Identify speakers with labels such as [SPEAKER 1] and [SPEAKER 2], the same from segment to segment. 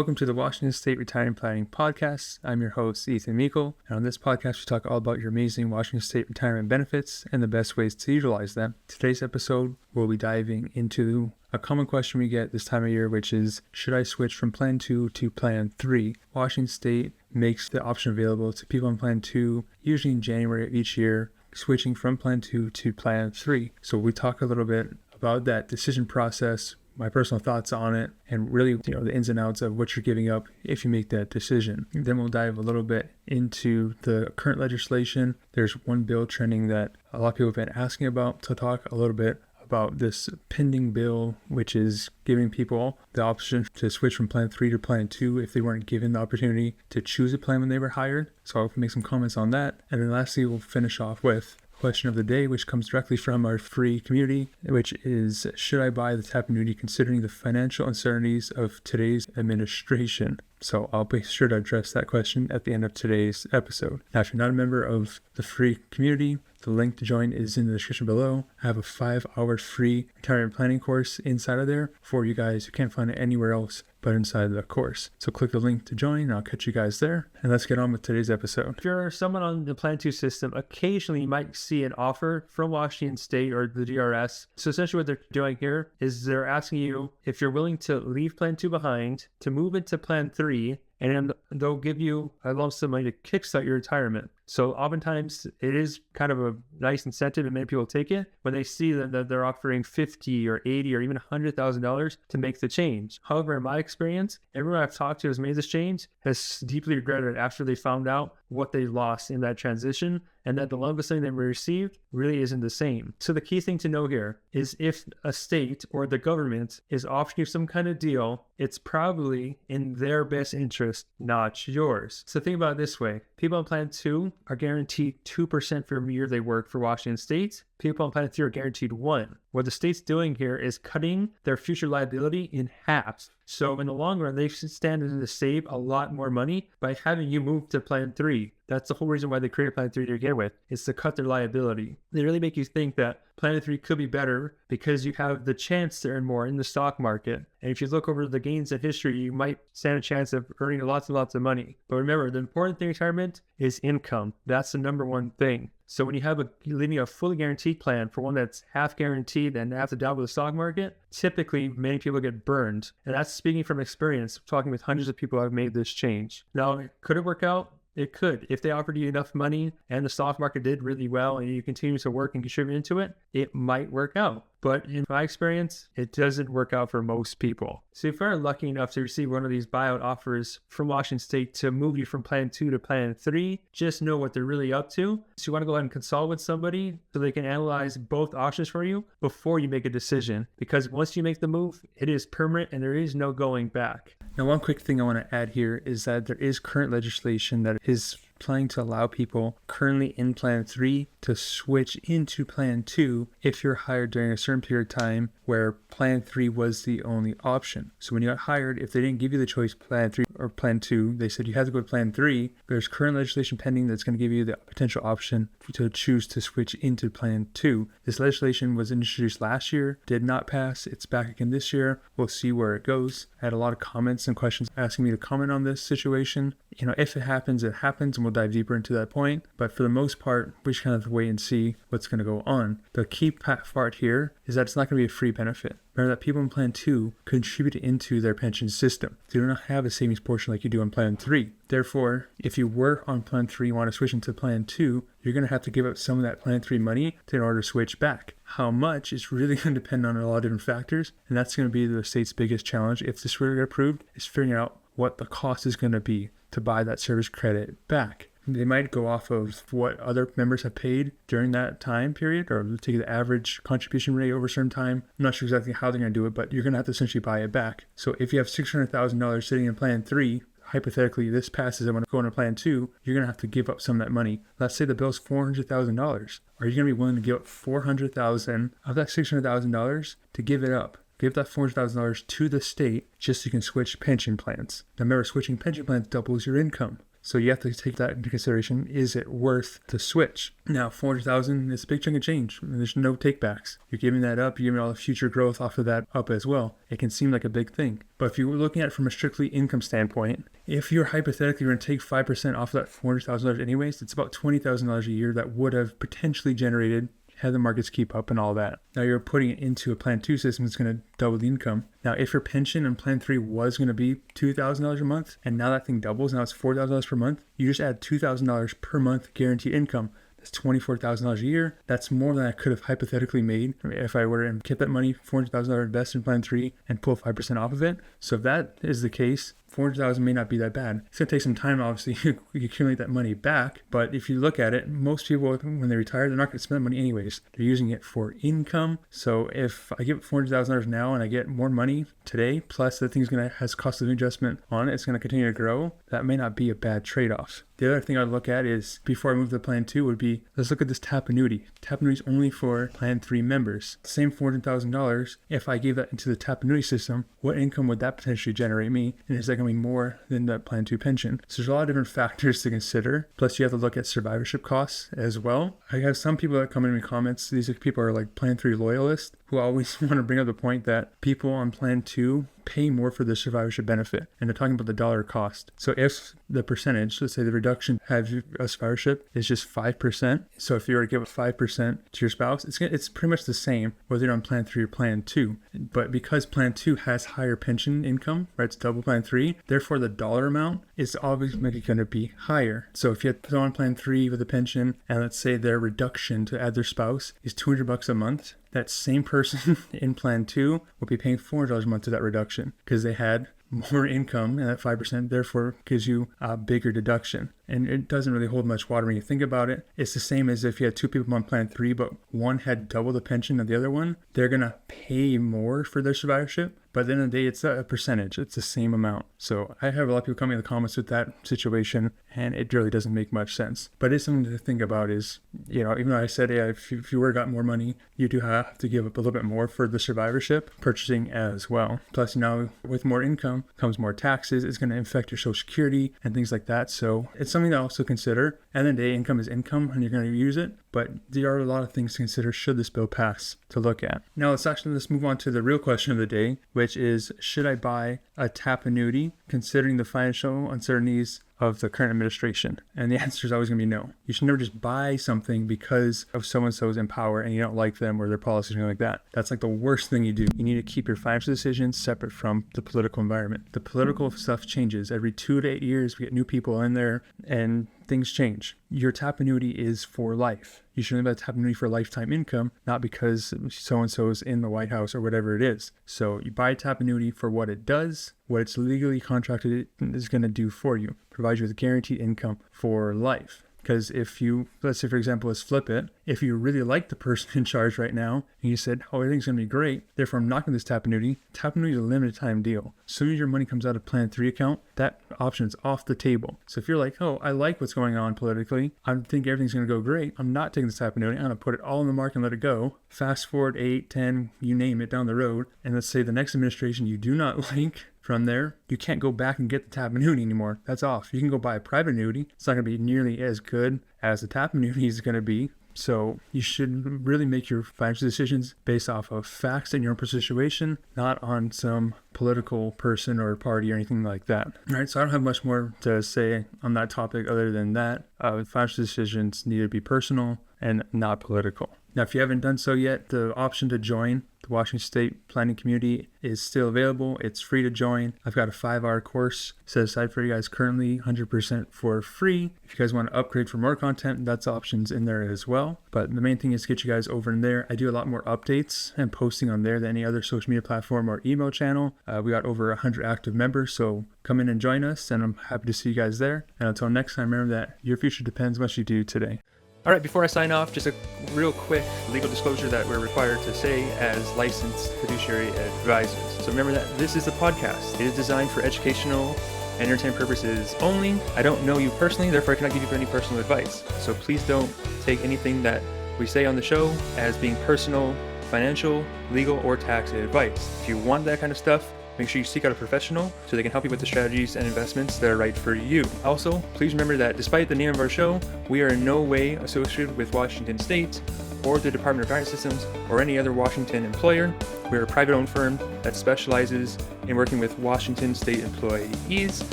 [SPEAKER 1] Welcome to the Washington State Retirement Planning Podcast. I'm your host, Ethan Meikle, and on this podcast, we talk all about your amazing Washington State retirement benefits and the best ways to utilize them. Today's episode, we'll be diving into a common question we get this time of year, which is, should I switch from Plan 2 to Plan 3? Washington State makes the option available to people on Plan 2, usually in January of each year, switching from Plan 2 to Plan 3. So we talk a little bit about that decision process, my personal thoughts on it, and really, the ins and outs of what you're giving up if you make that decision. Then we'll dive a little bit into the current legislation. There's one bill trending that a lot of people have been asking about, to talk a little bit about this pending bill, which is giving people the option to switch from Plan 3 to Plan 2 if they weren't given the opportunity to choose a plan when they were hired. So I'll make some comments on that. And then lastly, we'll finish off with question of the day, which comes directly from our free community, which is, should I buy the TAP annuity considering the financial uncertainties of today's administration? So I'll be sure to address that question at the end of today's episode. Now, if you're not a member of the free community, the link to join is in the description below. I have a 5-hour free retirement planning course inside of there for you guys who can't find it anywhere else but inside the course. So click the link to join, and I'll catch you guys there. And let's get on with today's episode. If you're someone on the Plan 2 system, occasionally you might see an offer from Washington State or the DRS. So essentially what they're doing here is they're asking you if you're willing to leave Plan 2 behind, to move into Plan 3, and then they'll give you a lump sum money to kickstart your retirement. So oftentimes it is kind of a nice incentive, and many people take it when they see that they're offering $50 or $80 or even $100,000 to make the change. However, in my experience, everyone I've talked to who's made this change has deeply regretted it after they found out what they lost in that transition, and that the lump sum they received really isn't the same. So the key thing to know here is, if a state or the government is offering you some kind of deal, it's probably in their best interest, not yours. So think about it this way. People on Plan 2 are guaranteed 2% for every year they work for Washington State. People on Plan 3 are guaranteed 1%. What the state's doing here is cutting their future liability in half. So in the long run, they should stand to save a lot more money by having you move to Plan 3. That's the whole reason why they created Plan 3 to begin with, is to cut their liability. They really make you think that Plan 3 could be better because you have the chance to earn more in the stock market. And if you look over the gains in history, you might stand a chance of earning lots and lots of money. But remember, the important thing in retirement is income. That's the number one thing. So when you have leaving a fully guaranteed plan for one that's half guaranteed and have to dabble with the stock market, typically many people get burned. And that's speaking from experience, talking with hundreds of people who have made this change. Now, could it work out? It could. If they offered you enough money and the stock market did really well and you continue to work and contribute into it, it might work out. But in my experience, it doesn't work out for most people. So if you're lucky enough to receive one of these buyout offers from Washington State to move you from Plan 2 to Plan 3, just know what they're really up to. So you want to go ahead and consult with somebody so they can analyze both options for you before you make a decision. Because once you make the move, it is permanent and there is no going back. Now, one quick thing I want to add here is that there is current legislation that is planning to allow people currently in Plan 3 to switch into Plan 2 if you're hired during a certain period of time where Plan 3 was the only option. So when you got hired, if they didn't give you the choice Plan 3 or Plan 2, they said you had to go to Plan 3, there's current legislation pending that's going to give you the potential option to choose to switch into Plan 2. This legislation was introduced last year, did not pass. It's back again this year. We'll see where it goes. I had a lot of comments and questions asking me to comment on this situation. If it happens, it happens, and we'll dive deeper into that point. But for the most part, we just kind of have to wait and see what's going to go on. The key part here is that it's not going to be a free benefit. Remember that people in Plan 2 contribute into their pension system. They do not have a savings portion like you do on Plan 3. Therefore, if you were on Plan 3 and want to switch into Plan 2, you're going to have to give up some of that Plan 3 money in order to switch back. How much is really going to depend on a lot of different factors, and that's going to be the state's biggest challenge if this were to get approved, is figuring out what the cost is going to be to buy that service credit back. They might go off of what other members have paid during that time period, or take the average contribution rate over a certain time. I'm not sure exactly how they're going to do it, but you're going to have to essentially buy it back. So if you have $600,000 sitting in Plan 3, hypothetically this passes and want to go into Plan 2, you're going to have to give up some of that money. Let's say the bill's $400,000. Are you going to be willing to give up $400,000 of that $600,000 to give it up? Give that $400,000 to the state just so you can switch pension plans. Now remember, switching pension plans doubles your income. So you have to take that into consideration. Is it worth the switch? Now, 400,000 is a big chunk of change. There's no takebacks. You're giving that up. You're giving all the future growth off of that up as well. It can seem like a big thing. But if you were looking at it from a strictly income standpoint, if you're hypothetically going to take 5% off of that $400,000 anyways, it's about $20,000 a year that would have potentially generated had the markets keep up and all that. Now you're putting it into a Plan 2 system that's going to double the income. Now if your pension in Plan 3 was going to be $2,000 a month, and now that thing doubles, now it's $4,000 per month, you just add $2,000 per month guaranteed income. That's $24,000 a year. That's more than I could have hypothetically made if I were to get that money, $400,000 invested in Plan 3 and pull 5% off of it. So if that is the case, $400,000 may not be that bad. It's going to take some time, obviously, to accumulate that money back. But if you look at it, most people, when they retire, they're not going to spend money anyways. They're using it for income. So if I give $400,000 now and I get more money today, plus the thing's going to has cost of living adjustment on it, it's going to continue to grow. That may not be a bad trade-off. The other thing I'd look at is, before I move to Plan 2, would be, let's look at this TAP annuity. TAP annuity is only for Plan 3 members. Same $400,000. If I gave that into the TAP annuity system, what income would that potentially generate me? And is that going to be more than the Plan 2 pension? So there's a lot of different factors to consider. Plus you have to look at survivorship costs as well. I have some people that come in comments. These people are like Plan 3 loyalists who always want to bring up the point that people on Plan 2 pay more for the survivorship benefit, and they're talking about the dollar cost. So if the percentage, let's say the reduction have a survivorship is just 5%, so if you were to give 5% to your spouse, it's pretty much the same whether you're on Plan 3 or Plan 2. But because Plan 2 has higher pension income, right, it's double Plan 3, therefore the dollar amount is obviously going to be higher. So if you had someone on Plan 3 with a pension, and let's say their reduction to add their spouse is $200 a month, that same person in Plan 2 will be paying $400 a month to that reduction because they had more income, and that 5% therefore gives you a bigger deduction. And it doesn't really hold much water when you think about it. It's the same as if you had two people on Plan 3, but one had double the pension of the other one. They're going to pay more for their survivorship, but at the end of the day, it's a percentage. It's the same amount. So I have a lot of people coming in the comments with that situation, and it really doesn't make much sense. But it's something to think about is, even though I said, yeah, if you were got more money, you do have to give up a little bit more for the survivorship purchasing as well. Plus now with more income comes more taxes. It's going to affect your Social Security and things like that. So it's something to also consider. At the end of the day, income is income and you're going to use it. But there are a lot of things to consider should this bill pass to look at. Now let's move on to the real question of the day, which is, should I buy a TAP annuity considering the financial uncertainties of the current administration? And the answer is always going to be no. You should never just buy something because of so-and-so's in power and you don't like them or their policies or anything like that. That's like the worst thing you do. You need to keep your financial decisions separate from the political environment. The political stuff changes. Every 2 to 8 years, we get new people in there and things change. Your TAP annuity is for life. You should only buy a TAP annuity for lifetime income, not because so-and-so is in the White House or whatever it is. So you buy a TAP annuity for what it does, what it's legally contracted is going to do for you, provide you with guaranteed income for life. Because if you, let's say for example, let's flip it. If you really like the person in charge right now and you said, oh, everything's going to be great, therefore I'm not going to this TAP annuity. TAP annuity is a limited time deal. As soon as your money comes out of Plan 3 account, that option is off the table. So if you're like, oh, I like what's going on politically, I think everything's going to go great, I'm not taking this TAP annuity, I'm going to put it all in the market and let it go. Fast forward 8, 10, you name it down the road. And let's say the next administration you do not like, from there, you can't go back and get the TAP annuity anymore. That's off. You can go buy a private annuity. It's not going to be nearly as good as the TAP annuity is going to be. So you should really make your financial decisions based off of facts in your own situation, not on some political person or party or anything like that. All right, so I don't have much more to say on that topic other than that. Financial decisions need to be personal and not political. Now, if you haven't done so yet, the option to join the Washington State Planning Community is still available. It's free to join. I've got a 5-hour course set aside for you guys currently, 100% for free. If you guys want to upgrade for more content, that's options in there as well. But the main thing is to get you guys over in there. I do a lot more updates and posting on there than any other social media platform or email channel. We got over 100 active members, so come in and join us, and I'm happy to see you guys there. And until next time, remember that your future depends on what you do today. All right, before I sign off, just a real quick legal disclosure that we're required to say as licensed fiduciary advisors. So remember that this is a podcast. It is designed for educational and entertainment purposes only. I don't know you personally, therefore I cannot give you any personal advice. So please don't take anything that we say on the show as being personal, financial, legal, or tax advice. If you want that kind of stuff, make sure you seek out a professional so they can help you with the strategies and investments that are right for you. Also, please remember that despite the name of our show, we are in no way associated with Washington State or the Department of Retirement Systems or any other Washington employer. We're a private-owned firm that specializes in working with Washington State employees,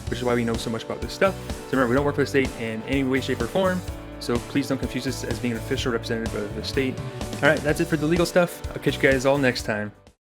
[SPEAKER 1] which is why we know so much about this stuff. So remember, we don't work for the state in any way, shape, or form, so please don't confuse us as being an official representative of the state. All right, that's it for the legal stuff. I'll catch you guys all next time.